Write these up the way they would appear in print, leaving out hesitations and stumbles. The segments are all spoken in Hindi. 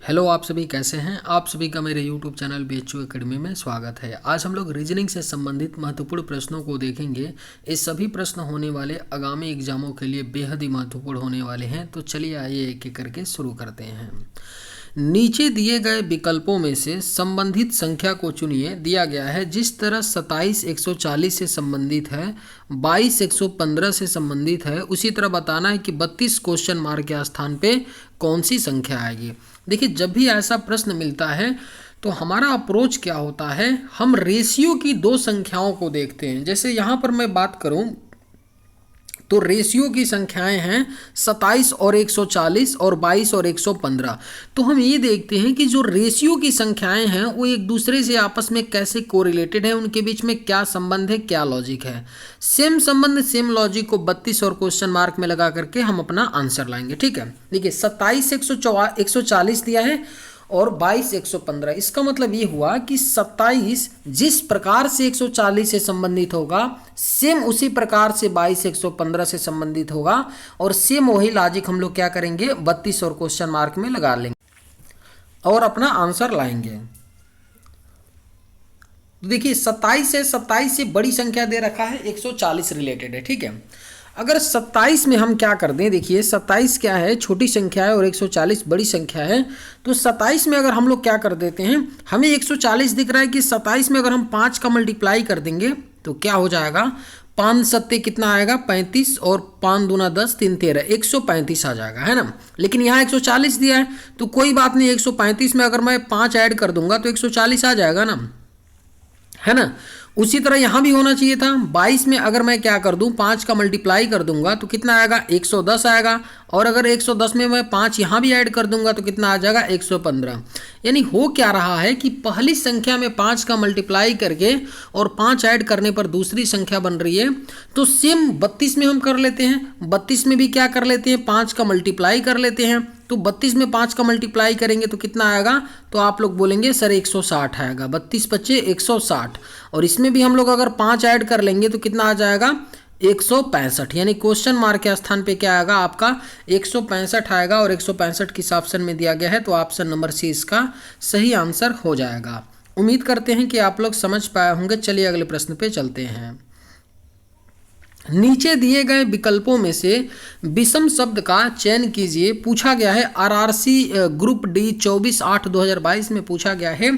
हेलो, आप सभी कैसे हैं। आप सभी का मेरे यूट्यूब चैनल BHU एकेडमी में स्वागत है। आज हम लोग रीजनिंग से संबंधित महत्वपूर्ण प्रश्नों को देखेंगे। ये सभी प्रश्न होने वाले आगामी एग्जामों के लिए बेहद ही महत्वपूर्ण होने वाले हैं। तो चलिए आइए एक एक करके शुरू करते हैं। नीचे दिए गए विकल्पों में से संबंधित संख्या को चुनिए। दिया गया है जिस तरह 27 140 से संबंधित है, 22 115 से संबंधित है, उसी तरह बताना है कि 32 क्वेश्चन मार्क के स्थान पे कौन सी संख्या आएगी। देखिए, जब भी ऐसा प्रश्न मिलता है तो हमारा अप्रोच क्या होता है, हम रेशियो की दो संख्याओं को देखते हैं। जैसे यहाँ पर मैं बात करूँ तो रेशियो की संख्याएं हैं 27 और 140 और 22 और 115। तो हम ये देखते हैं कि जो रेशियो की संख्याएं हैं वो एक दूसरे से आपस में कैसे कोरिलेटेड है, उनके बीच में क्या संबंध है, क्या लॉजिक है। सेम संबंध सेम लॉजिक को 32 और क्वेश्चन मार्क में लगा करके हम अपना आंसर लाएंगे। ठीक है, देखिए 27 140 दिया है और 22 115। इसका मतलब ये हुआ कि 27 जिस प्रकार से 140 से संबंधित होगा सेम उसी प्रकार से 22 115 से संबंधित होगा, और सेम वही लॉजिक हम लोग क्या करेंगे 32 और क्वेश्चन मार्क में लगा लेंगे और अपना आंसर लाएंगे। तो देखिए 27 से बड़ी संख्या दे रखा है, 140 रिलेटेड है। ठीक है, अगर 27 में हम क्या कर दें, देखिए 27 क्या है, छोटी संख्या है और 140 बड़ी संख्या है। तो 27 में अगर हम लोग क्या कर देते हैं, हमें 140 दिख रहा है कि 27 में अगर हम 5 का मल्टीप्लाई कर देंगे तो क्या हो जाएगा, 5 सत्ते कितना आएगा 35 और 5 दूना 10 3 13 135 आ जाएगा, है ना। लेकिन यहाँ 140 दिया है तो कोई बात नहीं, 135 में अगर मैं 5 ऐड कर दूंगा तो 140 आ जाएगा ना, है ना। उसी तरह यहाँ भी होना चाहिए था। 22 में अगर मैं क्या कर दूं, 5 का मल्टीप्लाई कर दूंगा तो कितना आएगा 110 आएगा, और अगर 110 में मैं 5 यहाँ भी ऐड कर दूंगा तो कितना आ जाएगा 115। यानी हो क्या रहा है कि पहली संख्या में 5 का मल्टीप्लाई करके और 5 ऐड करने पर दूसरी संख्या बन रही है। तो सेम 32 में हम कर लेते हैं, 32 में भी क्या कर लेते हैं 5 का मल्टीप्लाई कर लेते हैं। तो 32 में 5 का मल्टीप्लाई करेंगे तो कितना आएगा, तो आप लोग बोलेंगे सर 160 आएगा, 32 बच्चे 160। और इसमें भी हम लोग अगर 5 ऐड कर लेंगे तो कितना आ जाएगा 165। यानी क्वेश्चन मार्क के स्थान पे क्या आएगा आपका 165 आएगा, और 165 किस ऑप्शन में दिया गया है, तो ऑप्शन नंबर सी इसका सही आंसर हो जाएगा। उम्मीद करते हैं कि आप लोग समझ पाए होंगे। चलिए अगले प्रश्न पे चलते हैं। नीचे दिए गए विकल्पों में से विषम शब्द का चयन कीजिए। पूछा गया है RRC ग्रुप D 24/8/2022 में पूछा गया है।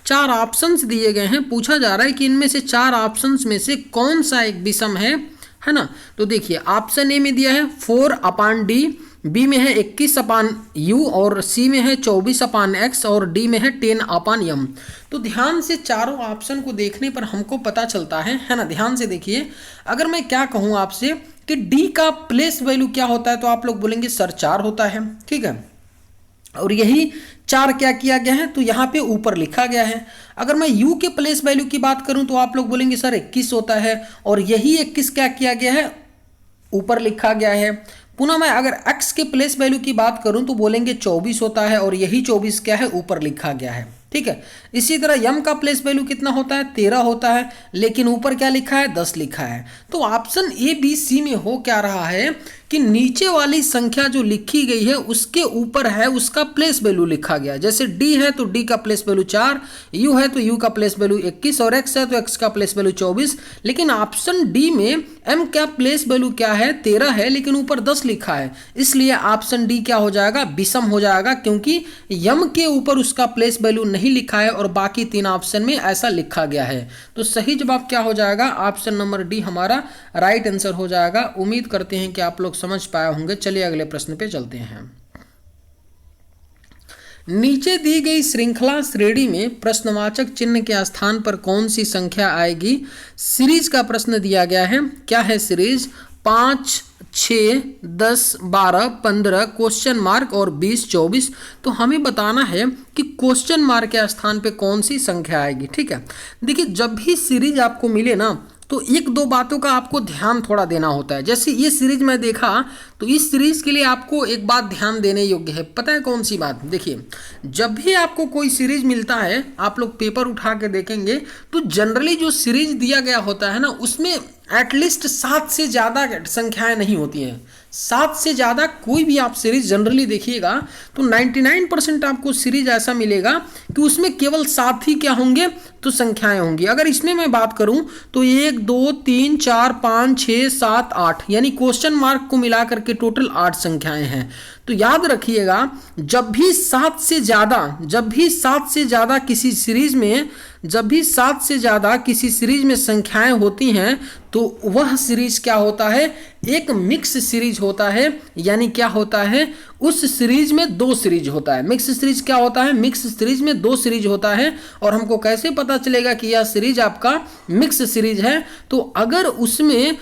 4 ऑप्शंस दिए गए हैं, पूछा जा रहा है कि इनमें से 4 ऑप्शंस में से कौन सा एक विषम है ना। तो देखिए ऑप्शन ए में दिया है 4/D, बी में है 21/U, और सी में है 24/X, और डी में है 10/M। तो ध्यान से चारों ऑप्शन को देखने पर हमको पता चलता है ना। ध्यान से देखिए, अगर मैं क्या कहूँ आपसे कि डी का प्लेस वैल्यू क्या होता है तो आप लोग बोलेंगे सर 4 होता है। ठीक है, और यही 4 क्या किया गया है, तो यहाँ पे ऊपर लिखा गया है। अगर मैं u के प्लेस वैल्यू की बात करूं तो आप लोग बोलेंगे सर 21 होता है, और यही 21 क्या किया गया है, ऊपर लिखा गया है। पुनः मैं अगर x के प्लेस वैल्यू की बात करूं तो बोलेंगे 24 होता है, और यही 24 क्या है, ऊपर लिखा गया है। ठीक है, इसी तरह m का प्लेस वैल्यू कितना होता है 13 होता है, लेकिन ऊपर क्या लिखा है 10 लिखा है। तो ऑप्शन ए बी सी में हो क्या रहा है कि नीचे वाली संख्या जो लिखी गई है उसके ऊपर है उसका प्लेस वैल्यू लिखा गया। जैसे d है तो d का प्लेस वैल्यू 4, u है तो u का प्लेस वैल्यू 21, और x है तो x का प्लेस वैल्यू 24। लेकिन ऑप्शन डी में m का प्लेस वैल्यू क्या है 13 है, लेकिन ऊपर 10 लिखा है, इसलिए ऑप्शन डी क्या हो जाएगा विषम हो जाएगा, क्योंकि m के ऊपर उसका प्लेस वैल्यू नहीं लिखा है और बाकी 3 ऑप्शन में ऐसा लिखा गया है। तो सही जवाब क्या हो जाएगा, ऑप्शन नंबर डी हमारा राइट आंसर हो जाएगा। उम्मीद करते हैं कि आप लोग समझ पाए होंगे। चलिए अगले प्रश्न पे चलते हैं। नीचे दी गई श्रृंखला श्रेणी में प्रश्नवाचक चिन्ह के स्थान पर कौन सी संख्या आएगी। सीरीज का प्रश्न दिया गया है। क्या है सीरीज, 5 6 10 12 15 क्वेश्चन मार्क और 20 24। तो हमें बताना है कि क्वेश्चन मार्क के स्थान पे कौन सी संख्या आएगी। ठीक है, देखिए जब भी सीरीज आपको मिले ना तो 1-2 बातों का आपको ध्यान थोड़ा देना होता है। जैसे ये सीरीज मैं देखा तो इस सीरीज के लिए आपको एक बात ध्यान देने योग्य है, पता है कौन सी बात। देखिए जब भी आपको कोई सीरीज मिलता है, आप लोग पेपर उठा के देखेंगे तो जनरली जो सीरीज दिया गया होता है ना उसमें एटलीस्ट 7 से ज़्यादा संख्याएं नहीं होती हैं। 7 से ज़्यादा कोई भी आप सीरीज जनरली देखिएगा तो 99% आपको सीरीज ऐसा मिलेगा कि उसमें केवल 7 ही क्या होंगे, तो संख्याएं होंगी। अगर इसमें मैं बात करूं तो 1 2 3 4 5 6 7 8 यानी क्वेश्चन मार्क को मिला करके टोटल 8 संख्याएं हैं। तो याद रखिएगा जब भी 7 से ज़्यादा किसी सीरीज में संख्याएं होती हैं तो वह सीरीज क्या होता है, एक मिक्स सीरीज होता है। यानी क्या होता है, उस सीरीज में 2 सीरीज होता है। मिक्स सीरीज क्या होता है, मिक्स सीरीज में 2 सीरीज होता है। और हमको कैसे पता चलेगा कि यह सीरीज आपका मिक्स सीरीज है, तो अगर उसमें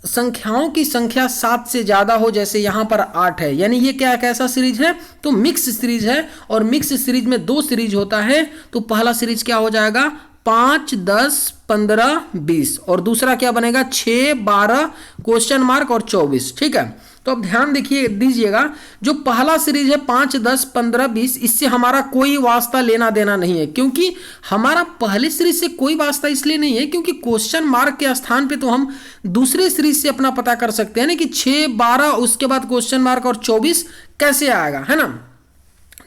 संख्याओं की संख्या 7 से ज़्यादा हो, जैसे यहाँ पर 8 है, यानी ये क्या कैसा सीरीज है, तो मिक्स सीरीज है। और मिक्स सीरीज में 2 सीरीज होता है, तो पहला सीरीज क्या हो जाएगा 5 10 15 20 और दूसरा क्या बनेगा 6 12 क्वेश्चन मार्क और 24। ठीक है, तो अब ध्यान दीजिएगा जो पहला सीरीज है 5 10 15 20, इससे हमारा कोई वास्ता लेना देना नहीं है, क्योंकि हमारा पहली सीरीज से कोई वास्ता इसलिए नहीं है क्योंकि क्वेश्चन मार्क के स्थान पे तो हम दूसरे सीरीज से अपना पता कर सकते हैं ना कि 6 12 उसके बाद क्वेश्चन मार्क और 24 कैसे आएगा, है ना।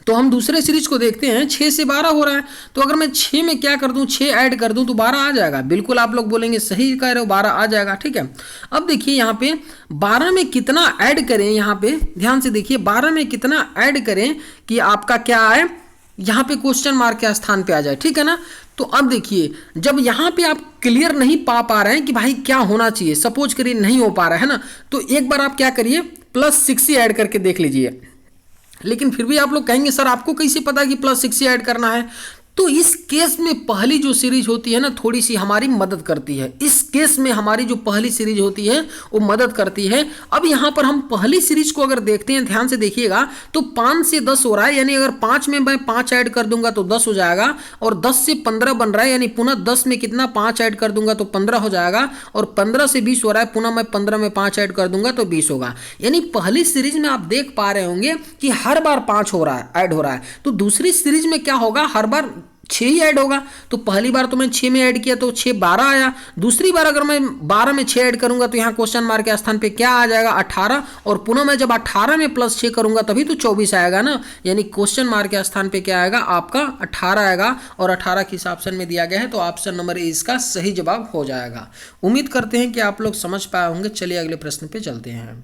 तो हम दूसरे सीरीज को देखते हैं, 6 से 12 हो रहा है, तो अगर मैं 6 में क्या कर दूं, 6 ऐड कर दूं तो 12 आ जाएगा। बिल्कुल आप लोग बोलेंगे सही कह रहे हो, 12 आ जाएगा। ठीक है, अब देखिए यहाँ पे 12 में कितना ऐड करें, यहाँ पे ध्यान से देखिए 12 में कितना ऐड करें कि आपका क्या आए, यहाँ पे क्वेश्चन मार्क के स्थान पे आ जाए। ठीक है ना, तो अब देखिए जब यहाँ पे आप क्लियर नहीं पा रहे हैं कि भाई क्या होना चाहिए, सपोज करिए नहीं हो पा रहा है ना, तो एक बार आप क्या करिए +6 ही ऐड करके देख लीजिए। लेकिन फिर भी आप लोग कहेंगे सर आपको कैसे पता कि +6 ऐड करना है, तो इस केस में पहली जो सीरीज होती है ना थोड़ी सी हमारी मदद करती है। इस केस में हमारी जो पहली सीरीज होती है वो मदद करती है। अब यहाँ पर हम पहली सीरीज को अगर देखते हैं, ध्यान से देखिएगा, तो 5 से 10 हो रहा है, यानी अगर 5 में मैं 5 ऐड कर दूंगा तो 10 हो जाएगा, और 10 से 15 बन रहा है, यानी पुनः 10 में कितना 5 ऐड कर दूंगा तो 15 हो जाएगा, और 15 से 20 हो रहा है, पुनः मैं 15 में 5 ऐड कर दूंगा तो 20 होगा। यानी पहली सीरीज में आप देख पा रहे होंगे कि हर बार 5 हो रहा है, ऐड हो रहा है। तो दूसरी सीरीज में क्या होगा, हर बार 6 ही ऐड होगा। तो पहली बार तो मैं 6 में ऐड किया तो 6 12 आया, दूसरी बार अगर मैं 12 में 6 ऐड करूंगा तो यहाँ क्वेश्चन मार्क के स्थान पे क्या आ जाएगा 18, और पुनः मैं जब 18 में +6 करूंगा तभी तो 24 आएगा ना, यानी क्वेश्चन मार्क के स्थान पे क्या आएगा आपका 18 आएगा, और 18 किस ऑप्शन में दिया गया है, तो ऑप्शन नंबर ए इसका सही जवाब हो जाएगा। उम्मीद करते हैं कि आप लोग समझ पाए होंगे। चलिए अगले प्रश्न पे चलते हैं।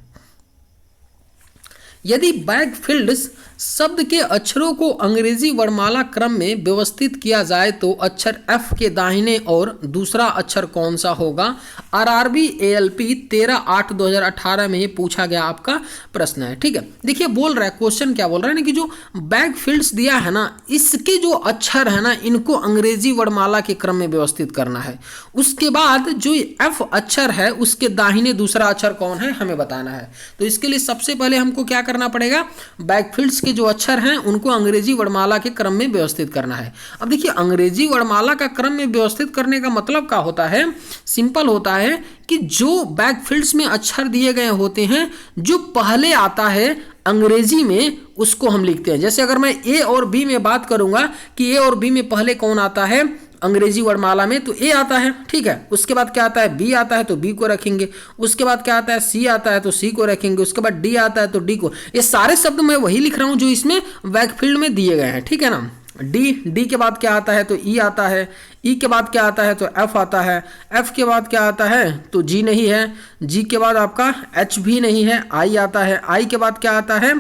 यदि बैकफिल्ड्स शब्द के अक्षरों को अंग्रेजी वर्णमाला क्रम में व्यवस्थित किया जाए तो अक्षर F के दाहिने और दूसरा अक्षर कौन सा होगा। RRB ALP 13/8/2018 में ये पूछा गया आपका प्रश्न है। ठीक है, देखिए बोल रहा है, क्वेश्चन क्या बोल रहा है ना कि जो बैकफिल्ड्स दिया है ना, इसके जो अक्षर है ना इनको अंग्रेजी वर्णमाला के क्रम में व्यवस्थित करना है। उसके बाद जो F अक्षर है उसके दाहिने दूसरा अक्षर कौन है हमें बताना है। तो इसके लिए सबसे पहले हमको क्या करना पड़ेगा, बैकफिल्ड्स के जो अक्षर हैं उनको अंग्रेजी वर्णमाला के क्रम में व्यवस्थित करना है। अब देखिए अंग्रेजी वर्णमाला का क्रम में व्यवस्थित करने का मतलब क्या होता है, सिंपल होता है कि जो बैकफिल्ड्स में अक्षर दिए गए होते हैं, जो पहले आता है अंग्रेजी में उसको हम लिखते हैं। जैसे अगर मैं ए और बी में बात करूंगा कि ए और बी में पहले कौन आता है अंग्रेजी वर्णमाला में, तो ए आता है। ठीक है, उसके बाद क्या आता है, बी आता है तो बी को रखेंगे, उसके बाद क्या आता है, सी आता है तो सी को रखेंगे, उसके बाद डी आता है तो डी को। ये सारे शब्द मैं वही लिख रहा हूं जो इसमें बैकफील्ड में दिए गए हैं। ठीक है ना, डी के बाद क्या आता है तो ई आता है, ई के बाद क्या आता है तो एफ आता है, एफ के बाद क्या आता है तो जी नहीं है, जी के बाद आपका एच भी नहीं है, आई आता है, आई के बाद क्या आता है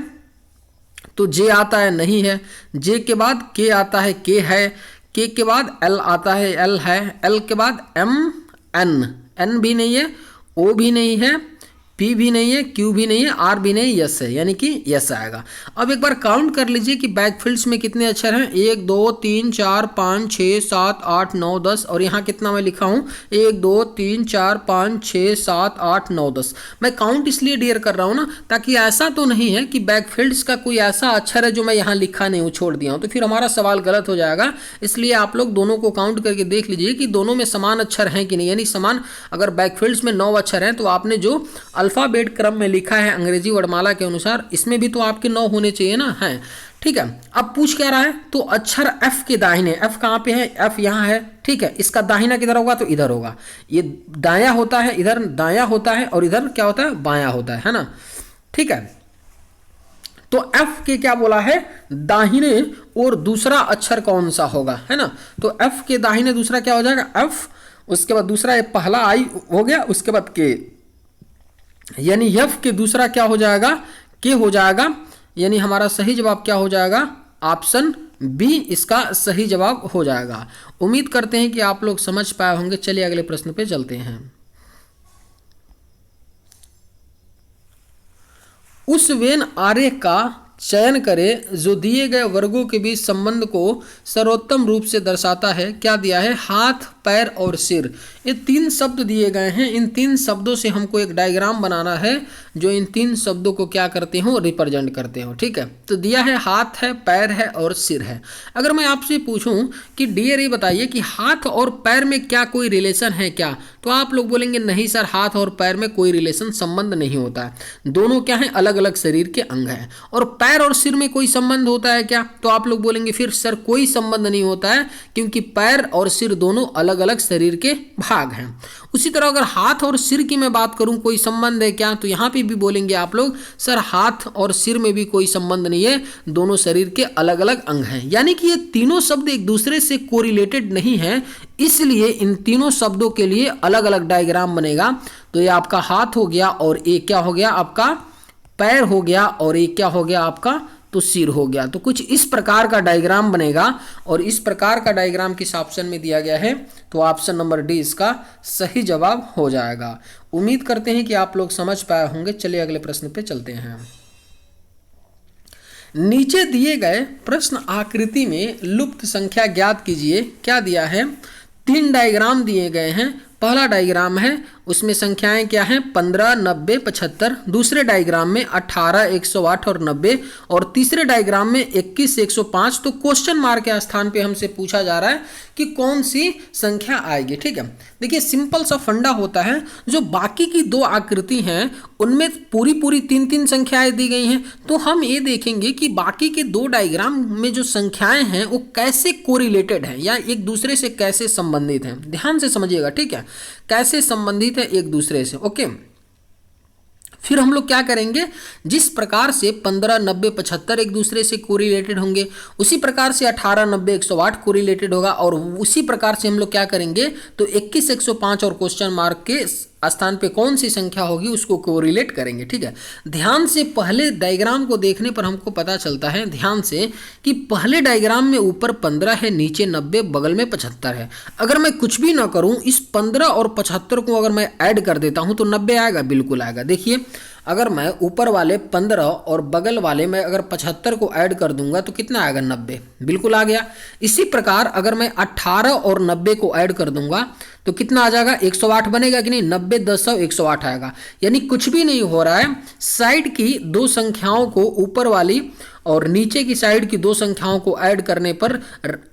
तो जे आता है, नहीं है, जे के बाद के आता है, के है, के के बाद एल आता है, एल है, एल के बाद एम, एन, एन भी नहीं है, ओ भी नहीं है, पी भी नहीं है, क्यू भी नहीं है, आर भी नहीं, यस है, यानी कि यस आएगा। अब एक बार काउंट कर लीजिए कि बैकफिल्ड्स में कितने अक्षर हैं, 1 2 3 4 5 6 7 8 9 10, और यहाँ कितना मैं लिखा हूँ 1 2 3 4 5 6 7 8 9 10। मैं काउंट इसलिए डियर कर रहा हूँ ना, ताकि ऐसा तो नहीं है कि बैकफिल्ड्स का कोई ऐसा अक्षर है जो मैं यहाँ लिखा नहीं हूँ, छोड़ दिया हूँ, तो फिर हमारा सवाल गलत हो जाएगा। इसलिए आप लोग दोनों को काउंट करके देख लीजिए कि दोनों में समान अक्षर हैं कि नहीं, यानी समान अगर बैकफिल्ड्स में 9 अक्षर हैं तो आपने जो अल्फाबेट क्रम में लिखा है अंग्रेजी वर्णमाला के अनुसार, इसमें भी तो आपके 9 होने चाहिए ना, है। ठीक है, अब पूछ क्या रहा है, तो अक्षर F के दाहिने, F कहाँ पे है, F यहाँ है। ठीक है, इसका दाहिना किधर होगा तो इधर होगा, ये दायां होता है, इधर दायां होता है, और इधर क्या होता है बायां होता है ना। ठीक है। तो एफ के क्या बोला है, दाहिने और दूसरा अक्षर कौन सा होगा, है ना। तो एफ के दाहिने दूसरा क्या हो जाएगा, एफ, उसके बाद दूसरा पहला आई हो गया, उसके बाद के, यानी एफ के दूसरा क्या हो जाएगा, के हो जाएगा, यानी हमारा सही जवाब क्या हो जाएगा, ऑप्शन बी इसका सही जवाब हो जाएगा। उम्मीद करते हैं कि आप लोग समझ पाए होंगे। चलिए अगले प्रश्न पे चलते हैं। उस वेन आरेख का चयन करें जो दिए गए वर्गों के बीच संबंध को सर्वोत्तम रूप से दर्शाता है। क्या दिया है, हाथ, पैर और सिर, ये 3 शब्द दिए गए हैं। इन 3 शब्दों से हमको एक डायग्राम बनाना है जो इन 3 शब्दों को क्या करते हो, रिप्रेजेंट करते हो। ठीक है, तो दिया है हाथ है, पैर है और सिर है। अगर मैं आपसे पूछूं कि डियर ये बताइए कि हाथ और पैर में क्या कोई रिलेशन है क्या, तो आप लोग बोलेंगे नहीं सर, हाथ और पैर में कोई रिलेशन, संबंध नहीं होता है। दोनों क्या है, अलग अलग शरीर के अंग हैं। और पैर और सिर में कोई संबंध होता है क्या, तो आप लोग बोलेंगे फिर सर कोई संबंध नहीं होता है, क्योंकि पैर और सिर दोनों अलग अलग शरीर के भाग हैं। उसी तरह अगर हाथ और सिर की मैं बात करूं कोई संबंध है क्या, तो यहां पे भी बोलेंगे आप लोग सर हाथ और सिर में भी कोई संबंध नहीं है, दोनों शरीर के अलग अलग अंग हैं। यानी कि ये तीनों शब्द एक दूसरे से कोरिलेटेड नहीं है, इसलिए इन तीनों शब्दों के लिए अलग अलग डायग्राम बनेगा। तो ये आपका हाथ हो गया और एक क्या हो गया आपका पैर हो गया और एक क्या हो गया आपका तो सिर हो गया। तो कुछ इस प्रकार का डायग्राम बनेगा और इस प्रकार का डायग्राम किस ऑप्शन में दिया गया है, तो ऑप्शन नंबर डी इसका सही जवाब हो जाएगा। उम्मीद करते हैं कि आप लोग समझ पाए होंगे। चलिए अगले प्रश्न पे चलते हैं। नीचे दिए गए प्रश्न आकृति में लुप्त संख्या ज्ञात कीजिए। क्या दिया है, 3 डायग्राम दिए गए हैं। पहला डायग्राम है उसमें संख्याएं क्या हैं, 15, 90, 75। दूसरे डायग्राम में 18, 108 और 90 और तीसरे डायग्राम में 21, 105। तो क्वेश्चन मार्क के स्थान पे हमसे पूछा जा रहा है कि कौन सी संख्या आएगी। ठीक है, देखिए सिंपल सा फंडा होता है, जो बाकी की 2 आकृति हैं उनमें पूरी 3 संख्याएं दी गई हैं। तो हम ये देखेंगे कि बाकी के 2 डायग्राम में जो संख्याएं हैं वो कैसे कोरिलेटेड हैं या एक दूसरे से कैसे संबंधित हैं। ध्यान से समझिएगा, ठीक है, कैसे संबंधित है एक दूसरे से। ओके, फिर हम लोग क्या करेंगे, जिस प्रकार से 15, 90, 75 एक दूसरे से कोरिलेटेड होंगे, उसी प्रकार से 18, 90, 108 कोरिलेटेड होगा और उसी प्रकार से हम लोग क्या करेंगे, तो 21, 105 और क्वेश्चन मार्क के स्थान पे कौन सी संख्या होगी उसको कोरिलेट करेंगे। ठीक है, ध्यान से पहले डायग्राम को देखने पर हमको पता चलता है ध्यान से कि पहले डायग्राम में ऊपर 15 है, नीचे 90, बगल में 75 है। अगर मैं कुछ भी ना करूं, इस 15 और 75 को अगर मैं ऐड कर देता हूं तो 90 आएगा, बिल्कुल आएगा। देखिए अगर मैं ऊपर वाले 15 और बगल वाले में अगर 75 को ऐड कर दूंगा तो कितना आएगा, 90, बिल्कुल आ गया। इसी प्रकार अगर मैं 18 और 90 को ऐड कर दूंगा तो कितना आ जाएगा, 108 बनेगा कि नहीं, 90, 10, 108 आएगा। यानी कुछ भी नहीं हो रहा है, साइड की 2 संख्याओं को ऊपर वाली और नीचे की साइड की 2 संख्याओं को ऐड करने पर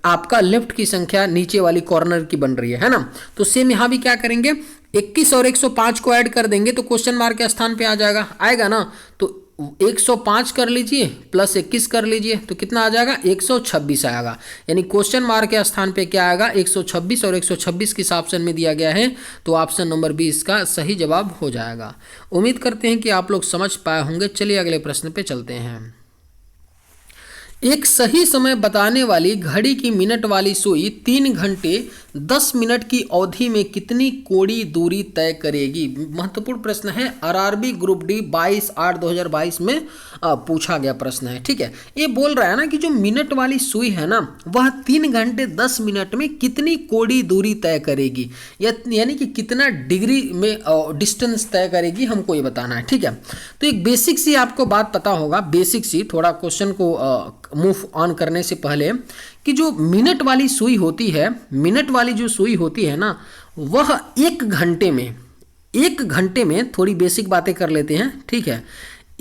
आपका लेफ्ट की संख्या नीचे वाली कॉर्नर की बन रही है ना। तो सेम यहाँ भी क्या करेंगे, 21 और 105 को ऐड कर देंगे तो क्वेश्चन मार्क के स्थान पे आ जाएगा, आएगा ना। तो 105 कर लीजिए प्लस 21 कर लीजिए तो कितना आ जाएगा, 126 आएगा। यानी क्वेश्चन मार्क के स्थान पे क्या आएगा, 126 और 126 किस ऑप्शन में दिया गया है, तो ऑप्शन नंबर बी इसका सही जवाब हो जाएगा। उम्मीद करते हैं कि आप लोग समझ पाए होंगे। चलिए अगले प्रश्न पे चलते हैं। एक सही समय बताने वाली घड़ी की मिनट वाली सुई 3 घंटे 10 मिनट की अवधि में कितनी कोड़ी दूरी तय करेगी। महत्वपूर्ण प्रश्न है, आरआरबी ग्रुप डी 22/8/2022 में पूछा गया प्रश्न है। ठीक है, ये बोल रहा है ना कि जो मिनट वाली सुई है ना वह 3 घंटे 10 मिनट में कितनी कोड़ी दूरी तय करेगी, यानी कि कितना डिग्री में डिस्टेंस तय करेगी, हमको ये बताना है। ठीक है, तो एक बेसिक सी आपको बात पता होगा, बेसिक सी, थोड़ा क्वेश्चन को मूव ऑन करने से पहले, कि जो मिनट वाली सुई होती है, मिनट वाली जो सुई होती है ना वह 1 घंटे में थोड़ी बेसिक बातें कर लेते हैं। ठीक है,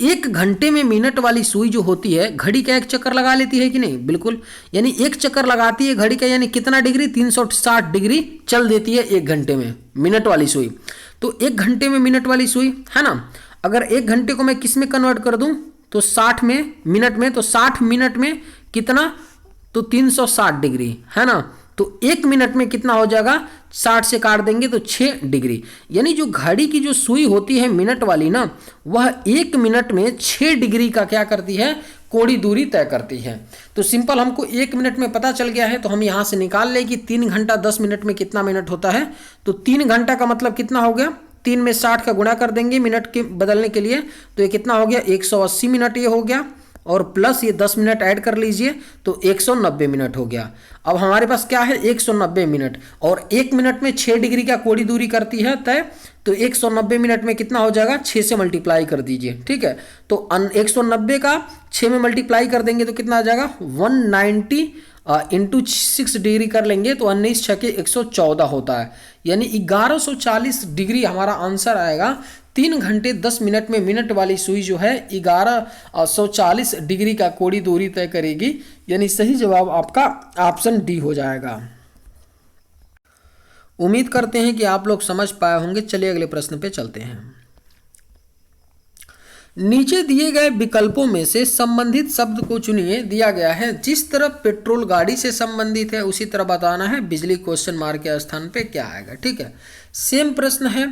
1 घंटे में मिनट वाली सुई जो होती है, घड़ी का 1 चक्कर लगा लेती है कि नहीं, बिल्कुल। यानी 1 चक्कर लगाती है घड़ी का, यानी कितना डिग्री, 360 डिग्री चल देती है 1 घंटे में मिनट वाली सुई। तो 1 घंटे में मिनट वाली सुई है ना, अगर 1 घंटे को मैं किस में कन्वर्ट कर दूं तो 60 में मिनट में, तो 60 मिनट में कितना, तो 360 डिग्री है ना। तो 1 मिनट में कितना हो जाएगा, 60 से काट देंगे तो 6 डिग्री। यानी जो घड़ी की जो सुई होती है मिनट वाली ना, वह 1 मिनट में 6 डिग्री का क्या करती है, कोणीय दूरी तय करती है। तो सिंपल हमको 1 मिनट में पता चल गया है, तो हम यहाँ से निकाल लें कि 3 घंटा 10 मिनट में कितना मिनट होता है। तो 3 घंटा का मतलब कितना हो गया, 3 में 60 का गुणा कर देंगे मिनट के बदलने के लिए, तो ये कितना हो गया, 180 मिनट ये हो गया, और प्लस ये 10 मिनट ऐड कर लीजिए तो 190 मिनट हो गया। अब हमारे पास क्या है, 190 मिनट, और 1 मिनट में 6 डिग्री का कोणीय दूरी करती है तय, तो 190 मिनट में कितना हो जाएगा, 6 से मल्टीप्लाई कर दीजिए, ठीक है। तो 190 का 6 में मल्टीप्लाई कर देंगे तो कितना आ जाएगा, 190 इंटू 6 डिग्री कर लेंगे तो 19 छके 114 होता है, यानी 1140 डिग्री हमारा आंसर आएगा। 3 घंटे 10 मिनट में मिनट वाली सुई जो है 1140 डिग्री का कोणीय दूरी तय करेगी, यानी सही जवाब आपका ऑप्शन डी हो जाएगा। उम्मीद करते हैं कि आप लोग समझ पाए होंगे। चलिए अगले प्रश्न पे चलते हैं। नीचे दिए गए विकल्पों में से संबंधित शब्द को चुनिए। दिया गया है जिस तरफ पेट्रोल गाड़ी से संबंधित है उसी तरह बताना है बिजली क्वेश्चन मार्क के स्थान पे क्या आएगा, ठीक है। सेम प्रश्न है,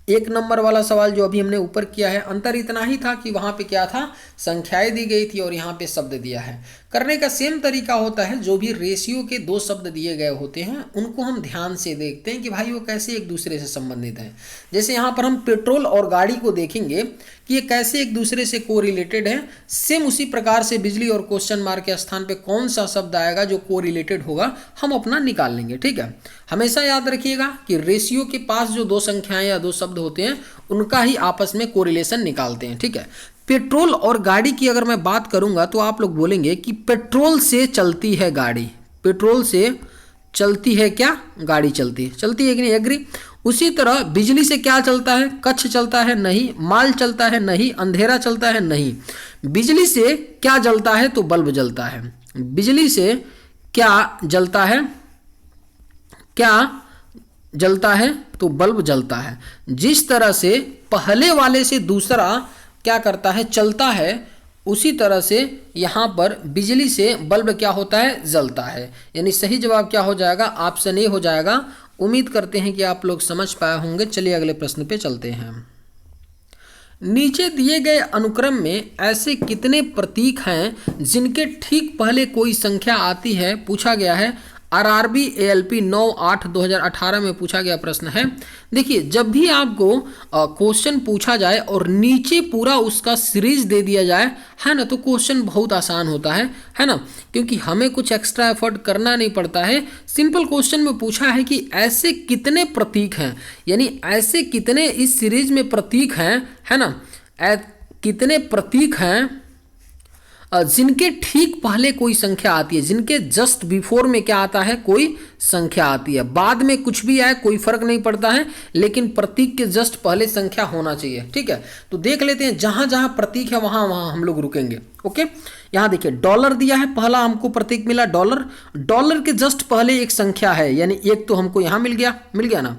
1 नंबर वाला सवाल जो अभी हमने ऊपर किया है, अंतर इतना ही था कि वहाँ पे क्या था, संख्याएं दी गई थी और यहाँ पे शब्द दिया है। करने का सेम तरीका होता है, जो भी रेशियो के 2 शब्द दिए गए होते हैं उनको हम ध्यान से देखते हैं कि भाई वो कैसे एक दूसरे से संबंधित हैं। जैसे यहाँ पर हम पेट्रोल और गाड़ी को देखेंगे कि ये कैसे एक दूसरे से कोरिलेटेड है, सेम उसी प्रकार से बिजली और क्वेश्चन मार्क के स्थान पे कौन सा शब्द आएगा जो कोरिलेटेड होगा हम अपना निकाल लेंगे, ठीक है। हमेशा याद रखिएगा कि रेशियो के पास जो 2 संख्याएं या 2 शब्द होते हैं उनका ही आपस में कोरिलेशन निकालते हैं, ठीक है। पेट्रोल और गाड़ी की अगर मैं बात करूंगा तो आप लोग बोलेंगे कि पेट्रोल से चलती है गाड़ी, पेट्रोल से चलती है क्या, गाड़ी चलती है कि नहीं, एग्री। उसी तरह बिजली से क्या चलता है, कच्छ चलता है, नहीं। माल चलता है, नहीं। अंधेरा चलता है, नहीं। बिजली से क्या जलता है, तो बल्ब जलता है। बिजली से क्या जलता है, क्या जलता है, तो बल्ब जलता है। जिस तरह से पहले वाले से दूसरा क्या करता है, चलता है, उसी तरह से यहाँ पर बिजली से बल्ब क्या होता है, जलता है। यानी सही जवाब क्या हो जाएगा, ऑप्शन ए हो जाएगा। उम्मीद करते हैं कि आप लोग समझ पाए होंगे। चलिए अगले प्रश्न पे चलते हैं। नीचे दिए गए अनुक्रम में ऐसे कितने प्रतीक हैं जिनके ठीक पहले कोई संख्या आती है, पूछा गया है। आरआरबी एएलपी 9/8/2018 में पूछा गया प्रश्न है। देखिए, जब भी आपको क्वेश्चन पूछा जाए और नीचे पूरा उसका सीरीज दे दिया जाए, है ना, तो क्वेश्चन बहुत आसान होता है ना, क्योंकि हमें कुछ एक्स्ट्रा एफर्ट करना नहीं पड़ता है। सिंपल क्वेश्चन में पूछा है कि ऐसे कितने प्रतीक हैं, यानी ऐसे कितने इस सीरीज में प्रतीक हैं, है ना, कितने प्रतीक हैं जिनके ठीक पहले कोई संख्या आती है, जिनके जस्ट बिफोर में क्या आता है, कोई संख्या आती है। बाद में कुछ भी आए कोई फर्क नहीं पड़ता है, लेकिन प्रतीक के जस्ट पहले संख्या होना चाहिए, ठीक है। तो देख लेते हैं, जहां जहां प्रतीक है वहां वहां हम लोग रुकेंगे, ओके। यहां देखिए डॉलर दिया है, पहला हमको प्रतीक मिला डॉलर। डॉलर के जस्ट पहले एक संख्या है, यानी एक तो हमको यहां मिल गया ना।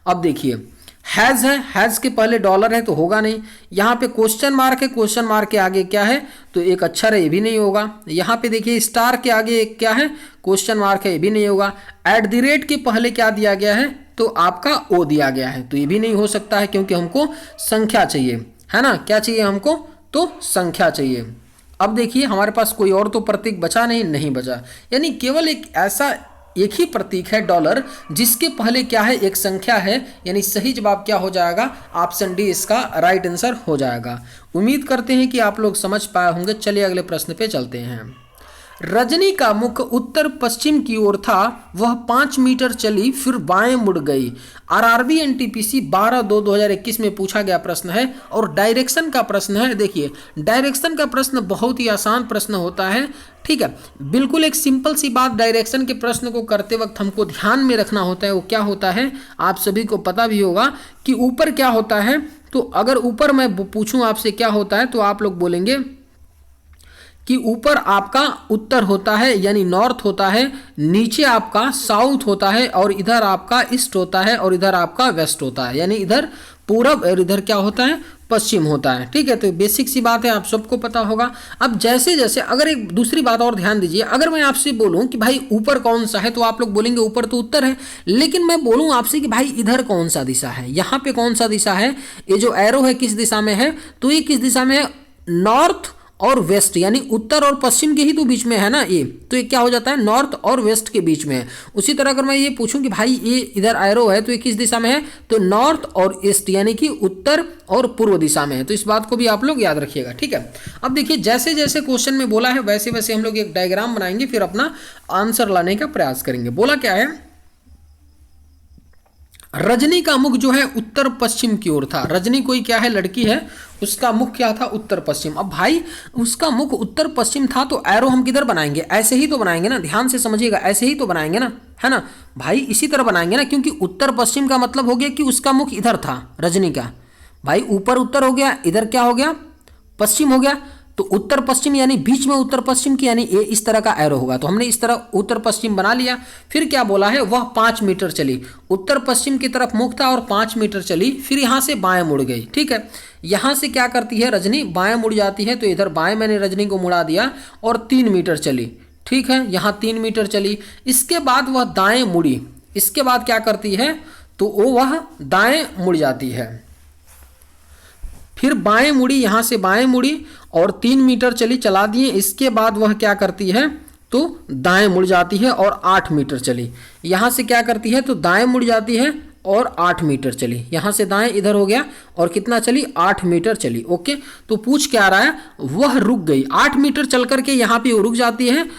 अब देखिए हैज है, हैज के पहले डॉलर है तो होगा नहीं। यहाँ पे क्वेश्चन मार्क है, क्वेश्चन मार्क के आगे क्या है, तो एक अक्षर है, ये भी नहीं होगा। यहाँ पे देखिए स्टार के आगे एक क्या है, क्वेश्चन मार्क है, ये भी नहीं होगा। एट द रेट के पहले क्या दिया गया है, तो आपका ओ दिया गया है, तो ये भी नहीं हो सकता है, क्योंकि हमको संख्या चाहिए, है ना। क्या चाहिए हमको, तो संख्या चाहिए। अब देखिए हमारे पास कोई और तो प्रतीक बचा नहीं बचा, यानी केवल एक ही प्रतीक है डॉलर, जिसके पहले क्या है, एक संख्या है। यानी सही जवाब क्या हो जाएगा, ऑप्शन डी इसका राइट आंसर हो जाएगा। उम्मीद करते हैं कि आप लोग समझ पाए होंगे। चलिए अगले प्रश्न पे चलते हैं। रजनी का मुख उत्तर पश्चिम की ओर था, वह 5 मीटर चली फिर बाएं मुड़ गई। आरआरबी एनटीपीसी 12/2/2021 में पूछा गया प्रश्न है और डायरेक्शन का प्रश्न है। देखिए डायरेक्शन का प्रश्न बहुत ही आसान प्रश्न होता है, ठीक है। बिल्कुल एक सिंपल सी बात, डायरेक्शन के प्रश्न को करते वक्त हमको ध्यान में रखना होता है। वो क्या होता है, आप सभी को पता भी होगा कि ऊपर क्या होता है। तो अगर ऊपर मैं पूछूं आपसे क्या होता है, तो आप लोग बोलेंगे कि ऊपर आपका उत्तर होता है, यानी नॉर्थ होता है, नीचे आपका साउथ होता है, और इधर आपका ईस्ट होता है, और इधर आपका वेस्ट होता है, यानी इधर पूरब और इधर क्या होता है, पश्चिम होता है। ठीक है, तो बेसिक सी बात है, आप सबको पता होगा। अब जैसे जैसे अगर एक दूसरी बात और ध्यान दीजिए, अगर मैं आपसे बोलूं कि भाई ऊपर कौन सा है तो आप लोग बोलेंगे ऊपर तो उत्तर है, लेकिन मैं बोलूं आपसे कि भाई इधर कौन सा दिशा है, यहाँ पे कौन सा दिशा है, ये जो एरो है किस दिशा में है, तो ये किस दिशा में है, नॉर्थ और वेस्ट, यानी उत्तर और पश्चिम के ही तो बीच में है ना ये, तो ये क्या हो जाता है, नॉर्थ और वेस्ट के बीच में है। उसी तरह अगर मैं ये पूछूं कि भाई ये इधर एरो है तो ये किस दिशा में है, तो नॉर्थ और ईस्ट, यानी कि उत्तर और पूर्व दिशा में है। तो इस बात को भी आप लोग याद रखिएगा। ठीक है, अब देखिए जैसे जैसे क्वेश्चन में बोला है वैसे वैसे हम लोग एक डायग्राम बनाएंगे, फिर अपना आंसर लाने का प्रयास करेंगे। बोला क्या है, रजनी का मुख जो है उत्तर पश्चिम की ओर था। रजनी कोई क्या है, लड़की है, उसका मुख क्या था, उत्तर पश्चिम। अब भाई उसका मुख उत्तर पश्चिम था तो एरो हम किधर बनाएंगे, ऐसे ही तो बनाएंगे ना, ध्यान से समझिएगा, ऐसे ही तो बनाएंगे ना, है ना भाई, इसी तरह बनाएंगे ना, क्योंकि उत्तर पश्चिम का मतलब हो गया कि उसका मुख इधर था रजनी का। भाई ऊपर उत्तर हो गया, इधर क्या हो गया, पश्चिम हो गया, तो उत्तर पश्चिम यानी बीच में उत्तर पश्चिम की, यानी ये इस तरह का एरो होगा। तो हमने इस तरह उत्तर पश्चिम बना लिया। फिर क्या बोला है, वह 5 मीटर चली, उत्तर पश्चिम की तरफ मुख था और 5 मीटर चली, फिर यहाँ से बाएं मुड़ गई। ठीक है, यहाँ से क्या करती है रजनी, बाएं मुड़ जाती है, तो इधर बाएं मैंने रजनी को मुड़ा दिया और 3 मीटर चली। ठीक है, यहाँ 3 मीटर चली, इसके बाद वह दाएं मुड़ी, इसके बाद क्या करती है, तो वह दाएं मुड़ जाती है, फिर बाएं मुड़ी, यहाँ से बाएं मुड़ी और 3 मीटर चली, चला दिए। इसके बाद वह क्या करती है, तो दाएं मुड़ जाती है और 8 मीटर चली। यहाँ से क्या करती है, तो दाएं मुड़ जाती है और 8 मीटर चली, यहाँ से दाएं इधर हो गया और कितना चली, 8 मीटर चली। ओके, तो पूछ क्या रहा है, वह रुक गई, 8 मीटर चल करके यहाँ पे रुक जाती है।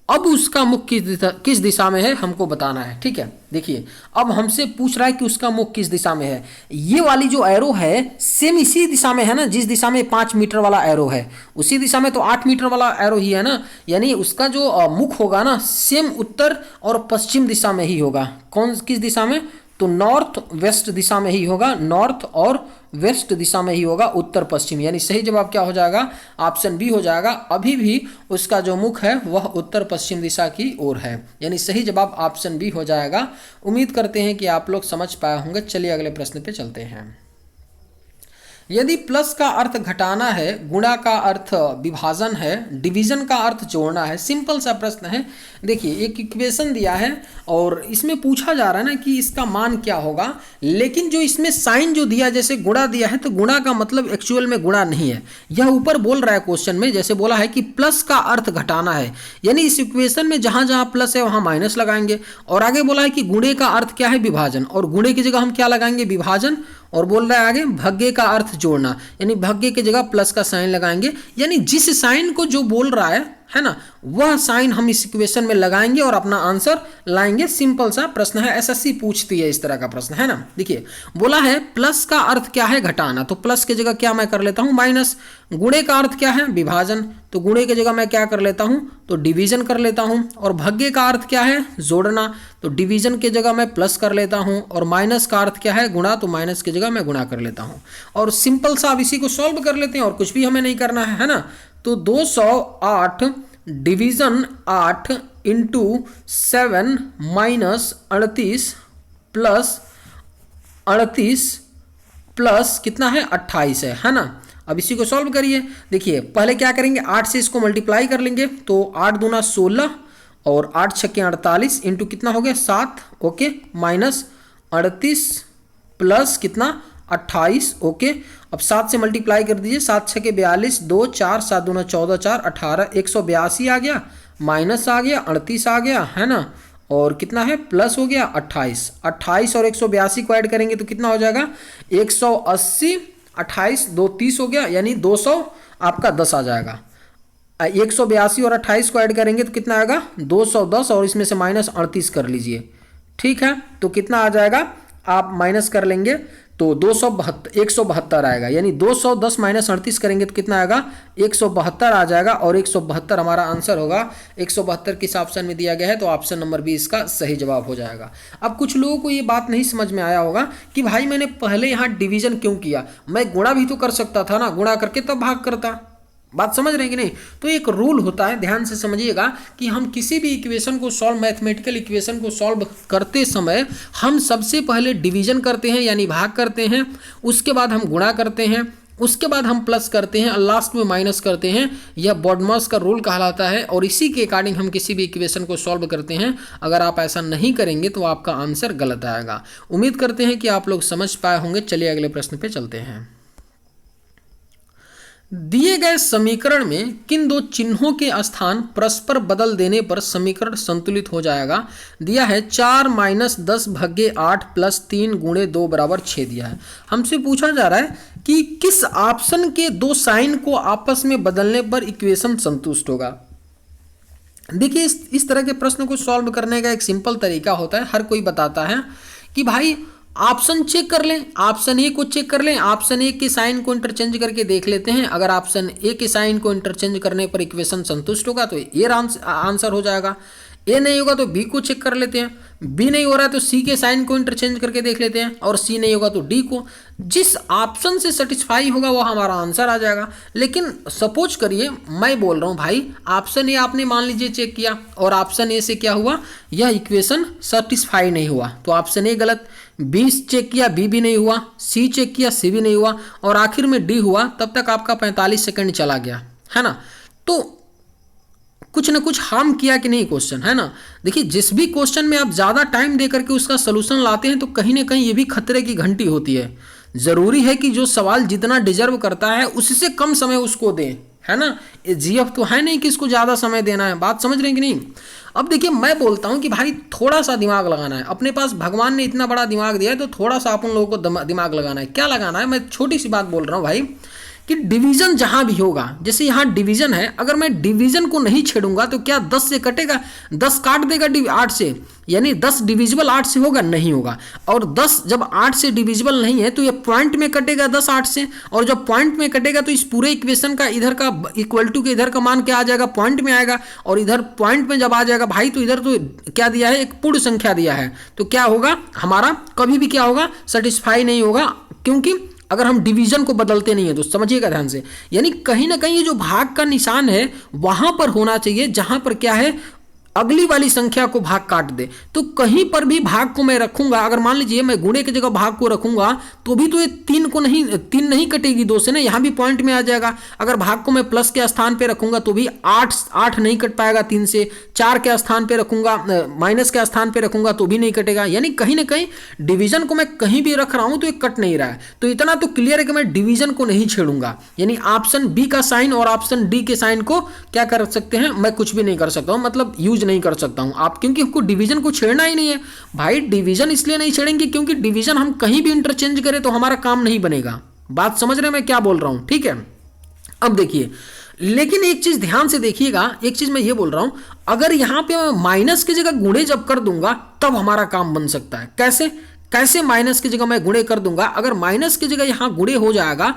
अब उसका मुख किस दिशा में है हमको बताना है। ठीक है, देखिए अब हमसे पूछ रहा है कि उसका मुख किस दिशा में है। ये वाली जो एरो है सेम इसी दिशा में है ना, जिस दिशा में 5 मीटर वाला एरो है उसी दिशा में तो 8 मीटर वाला एरो ही है ना, यानी उसका जो मुख होगा ना सेम उत्तर और पश्चिम दिशा में ही होगा। कौन किस दिशा में, तो नॉर्थ वेस्ट दिशा में ही होगा, नॉर्थ और वेस्ट दिशा में ही होगा, उत्तर पश्चिम। यानी सही जवाब क्या हो जाएगा, ऑप्शन बी हो जाएगा। अभी भी उसका जो मुख है वह उत्तर पश्चिम दिशा की ओर है, यानी सही जवाब ऑप्शन बी हो जाएगा। उम्मीद करते हैं कि आप लोग समझ पाए होंगे। चलिए अगले प्रश्न पे चलते हैं। यदि प्लस का अर्थ घटाना है, गुणा का अर्थ विभाजन है, डिवीजन का अर्थ जोड़ना है, सिंपल सा प्रश्न है। देखिए एक इक्वेशन दिया है और इसमें पूछा जा रहा है ना कि इसका मान क्या होगा, लेकिन जो इसमें साइन जो दिया, जैसे गुणा दिया है तो गुणा का मतलब एक्चुअल में गुणा नहीं है। यह ऊपर बोल रहा है क्वेश्चन में, जैसे बोला है कि प्लस का अर्थ घटाना है, यानी इस इक्वेशन में जहां जहां प्लस है वहां माइनस लगाएंगे। और आगे बोला है कि गुणे का अर्थ क्या है, विभाजन, और गुणे की जगह हम क्या लगाएंगे, विभाजन। और बोल रहा है आगे भग्गे का अर्थ जोड़ना, यानी भग्गे की जगह प्लस का साइन लगाएंगे। यानी जिस साइन को जो बोल रहा है ना, वह साइन हम इस इक्वेशन में लगाएंगे और अपना आंसर लाएंगे। सिंपल सा प्रश्न है, एसएससी पूछती है इस तरह का प्रश्न, है ना। देखिए बोला है प्लस का अर्थ क्या है, घटाना, तो प्लस की जगह क्या मैं कर लेता हूं, माइनस। गुणे का अर्थ क्या है, विभाजन, तो गुणे की जगह मैं क्या कर लेता हूं, तो डिवीजन कर लेता हूं। और भग्गे का अर्थ क्या है, जोड़ना, तो डिवीजन की जगह मैं प्लस कर लेता हूं। और माइनस का अर्थ क्या है, गुणा, तो माइनस की जगह मैं गुणा कर लेता हूं। और सिंपल सा अब इसी को सॉल्व कर लेते हैं और कुछ भी हमें नहीं करना है ना। तो 208 division 8 into 7 minus 38 plus 38 plus कितना है, 28 है ना। अब इसी को सॉल्व करिए। देखिए पहले क्या करेंगे, 8 से इसको मल्टीप्लाई कर लेंगे, तो 8 दूना 16 और 8 छक्के 48 इंटू कितना हो गया 7, ओके, माइनस 38 प्लस कितना 28, ओके। अब 7 से मल्टीप्लाई कर दीजिए, 7 छक्के 42, 2 4, 7 दूना 14 4, 18, 182 आ गया, माइनस आ गया 38 आ गया, है ना। और कितना है, प्लस हो गया 28। 28 और 182 को ऐड करेंगे तो कितना हो जाएगा, 180, 28 2 30 हो गया, यानी 200 आपका 10 आ जाएगा। 182 और 28 को ऐड करेंगे तो कितना आएगा, 210, और इसमें से माइनस 38 कर लीजिए। ठीक है, तो कितना आ जाएगा, आप माइनस कर लेंगे तो 172 आएगा, यानी 210 माइनस 38 करेंगे तो कितना आएगा, 172 आ जाएगा। और 172 हमारा आंसर होगा। 172 किस ऑप्शन में दिया गया है, तो ऑप्शन नंबर बी इसका सही जवाब हो जाएगा। अब कुछ लोगों को ये बात नहीं समझ में आया होगा कि भाई मैंने पहले यहाँ डिवीजन क्यों किया, मैं गुणा भी तो कर सकता था ना, गुणा करके तब भाग करता। बात समझ रहे हैं कि नहीं। तो एक रूल होता है, ध्यान से समझिएगा, कि हम किसी भी इक्वेशन को सॉल्व, मैथमेटिकल इक्वेशन को सॉल्व करते समय हम सबसे पहले डिवीजन करते हैं यानी भाग करते हैं, उसके बाद हम गुणा करते हैं, उसके बाद हम प्लस करते हैं और लास्ट में माइनस करते हैं। यह बॉडमास का रूल कहलाता है और इसी के अकॉर्डिंग हम किसी भी इक्वेशन को सॉल्व करते हैं। अगर आप ऐसा नहीं करेंगे तो आपका आंसर गलत आएगा। उम्मीद करते हैं कि आप लोग समझ पाए होंगे। चलिए अगले प्रश्न पे चलते हैं। दिए गए समीकरण में किन दो चिन्हों के स्थान परस्पर बदल देने पर समीकरण संतुलित हो जाएगा। दिया है 4 - 10/8 + 3 × 2 = 6 दिया है। हमसे पूछा जा रहा है कि किस ऑप्शन के दो साइन को आपस में बदलने पर इक्वेशन संतुष्ट होगा। देखिए इस तरह के प्रश्न को सॉल्व करने का एक सिंपल तरीका होता है। हर कोई बताता है कि भाई ऑप्शन चेक कर लें, ऑप्शन ए को चेक कर लें, ऑप्शन ए के साइन को इंटरचेंज करके देख लेते हैं। अगर ऑप्शन ए के साइन को इंटरचेंज करने पर इक्वेशन संतुष्ट होगा तो ए आंसर हो जाएगा। ए नहीं होगा तो बी को चेक कर लेते हैं, बी नहीं हो रहा है तो सी के साइन को इंटरचेंज करके देख लेते हैं, और सी नहीं होगा तो डी को। जिस ऑप्शन से सेटिस्फाई होगा वो हमारा आंसर आ जाएगा। लेकिन सपोज करिए मैं बोल रहा हूँ भाई ऑप्शन ए आपने मान लीजिए चेक किया और ऑप्शन ए से क्या हुआ, यह इक्वेशन सेटिस्फाई नहीं हुआ तो ऑप्शन ए गलत। बी चेक किया, बी भी नहीं हुआ, सी चेक किया, सी भी नहीं हुआ, और आखिर में डी हुआ। तब तक आपका 45 सेकंड चला गया है ना। तो कुछ ना कुछ हार्म किया कि नहीं क्वेश्चन, है ना। देखिए जिस भी क्वेश्चन में आप ज़्यादा टाइम दे करके उसका सोल्यूशन लाते हैं तो कहीं ना कहीं ये भी खतरे की घंटी होती है। ज़रूरी है कि जो सवाल जितना डिजर्व करता है उससे कम समय उसको दें, है ना। जीएफ तो है नहीं कि इसको ज़्यादा समय देना है। बात समझ रहे हैं कि नहीं। अब देखिए मैं बोलता हूँ कि भाई थोड़ा सा दिमाग लगाना है। अपने पास भगवान ने इतना बड़ा दिमाग दिया है तो थोड़ा सा अपन लोगों को दिमाग लगाना है। क्या लगाना है, मैं छोटी सी बात बोल रहा हूँ भाई कि डिवीजन जहां भी होगा, जैसे यहाँ डिवीजन है, अगर मैं डिवीजन को नहीं छेड़ूंगा तो क्या 10 से कटेगा, 10 काट देगा 8 से, यानी 10 डिविजिबल 8 से होगा, नहीं होगा। और 10 जब 8 से डिविजिबल नहीं है तो ये पॉइंट में कटेगा 10 8 से, और जब पॉइंट में कटेगा तो इस पूरे इक्वेशन का इधर का इक्वल टू के इधर का मान क्या आ जाएगा, पॉइंट में आएगा, और इधर पॉइंट में जब आ जाएगा भाई तो इधर तो क्या दिया है, एक पूर्ण संख्या दिया है, तो क्या होगा हमारा कभी भी क्या होगा, सेटिस्फाई नहीं होगा, क्योंकि अगर हम डिवीजन को बदलते नहीं है तो समझिएगा ध्यान से। यानी कहीं ना कहीं ये जो भाग का निशान है वहां पर होना चाहिए जहां पर क्या है, अगली वाली संख्या को भाग काट दे। तो कहीं पर भी भाग को मैं रखूंगा, अगर मान लीजिए मैं गुणे की जगह भाग को रखूंगा तो भी तो ये 3 नहीं कटेगी 2 से ना, यहाँ भी पॉइंट में आ जाएगा। अगर भाग को मैं प्लस के स्थान पे रखूंगा तो भी 8 नहीं कट पाएगा 3 से। 4 के स्थान पे रखूंगा, माइनस के स्थान पे रखूंगा तो भी नहीं कटेगा। यानी कहीं ना कहीं डिवीजन को मैं कहीं भी रख रहा हूं तो ये कट नहीं रहा है। तो इतना तो क्लियर है कि मैं डिवीजन को नहीं छेड़ूंगा। यानी ऑप्शन बी का साइन और ऑप्शन डी के साइन को क्या कर सकते हैं, मैं कुछ भी नहीं कर सकता हूं, मतलब यूज नहीं कर सकता हूं आप, क्योंकि हमको डिवीजन को छेड़ना ही नहीं है भाई। डिवीजन इसलिए नहीं छेड़ेंगे क्योंकि डिवीजन हम कहीं भी इंटरचेंज करें तो हमारा काम नहीं बनेगा। बात समझ रहे हैं मैं क्या बोल रहा हूं, ठीक है। अब देखिए, लेकिन एक चीज ध्यान से देखिएगा, एक चीज मैं ये बोल रहा हूं, अगर यहां पे मैं माइनस की जगह गुणे जब कर दूंगा तब हमारा काम बन सकता है। कैसे माइनस की जगह मैं गुणे कर दूंगा, अगर माइनस की जगह यहां गुणे हो जाएगा,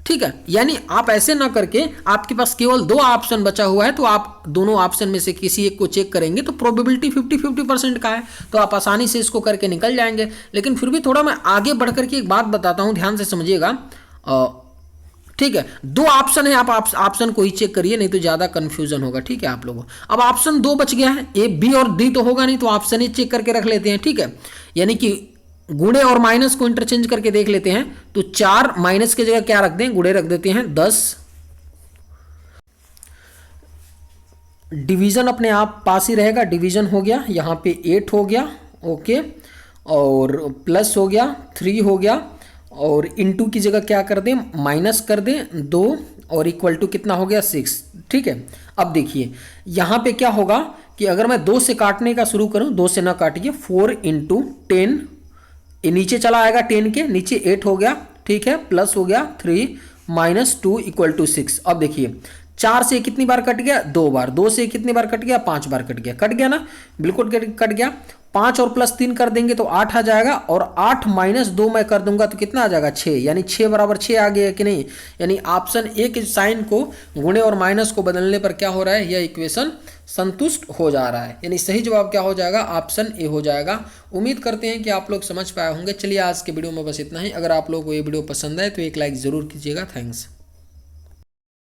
ठीक है। यानी आप ऐसे ना करके आपके पास केवल 2 ऑप्शन बचा हुआ है तो आप दोनों ऑप्शन में से किसी एक को चेक करेंगे तो प्रोबेबिलिटी 50-50% का है, तो आप आसानी से इसको करके निकल जाएंगे। लेकिन फिर भी थोड़ा मैं आगे बढ़ करके एक बात बताता हूं, ध्यान से समझिएगा, ठीक है। 2 ऑप्शन है, आप ऑप्शन को ही चेक करिए, नहीं तो ज्यादा कंफ्यूजन होगा, ठीक है आप लोगों। अब ऑप्शन 2 बच गया है, ए बी और डी तो होगा नहीं, तो ऑप्शन ए चेक करके रख लेते हैं, ठीक है। यानी कि गुणे और माइनस को इंटरचेंज करके देख लेते हैं, तो 4 माइनस की जगह क्या रख दें, गुणे रख देते हैं 10। डिवीजन अपने आप पास ही रहेगा, डिवीजन हो गया, यहाँ पे 8 हो गया, ओके, और प्लस हो गया 3 हो गया, और इनटू की जगह क्या कर दें, माइनस कर दें 2, और इक्वल टू कितना हो गया 6, ठीक है। अब देखिए यहाँ पे क्या होगा कि अगर मैं 2 से काटने का शुरू करूँ, 2 से ना काटिए, 4 × 10, ये नीचे चला आएगा 10 के नीचे, 8 हो गया, ठीक है, प्लस हो गया 3 - 2 = 6। अब देखिए 4 से कितनी बार कट गया, 2 बार, 2 से कितनी बार कट गया, 5 बार कट गया ना, बिल्कुल कट गया। 5 और प्लस 3 कर देंगे तो 8 आ जाएगा, और 8 - 2 मैं कर दूंगा तो कितना आ जाएगा 6, यानी 6 = 6 आ गया कि नहीं। यानी ऑप्शन ए के साइन को गुणे और माइनस को बदलने पर क्या हो रहा है, यह इक्वेशन संतुष्ट हो जा रहा है। यानी सही जवाब क्या हो जाएगा, ऑप्शन ए हो जाएगा। उम्मीद करते हैं कि आप लोग समझ पाए होंगे। चलिए आज के वीडियो में बस इतना ही। अगर आप लोगों को ये वीडियो पसंद आए तो एक लाइक ज़रूर कीजिएगा। थैंक्स।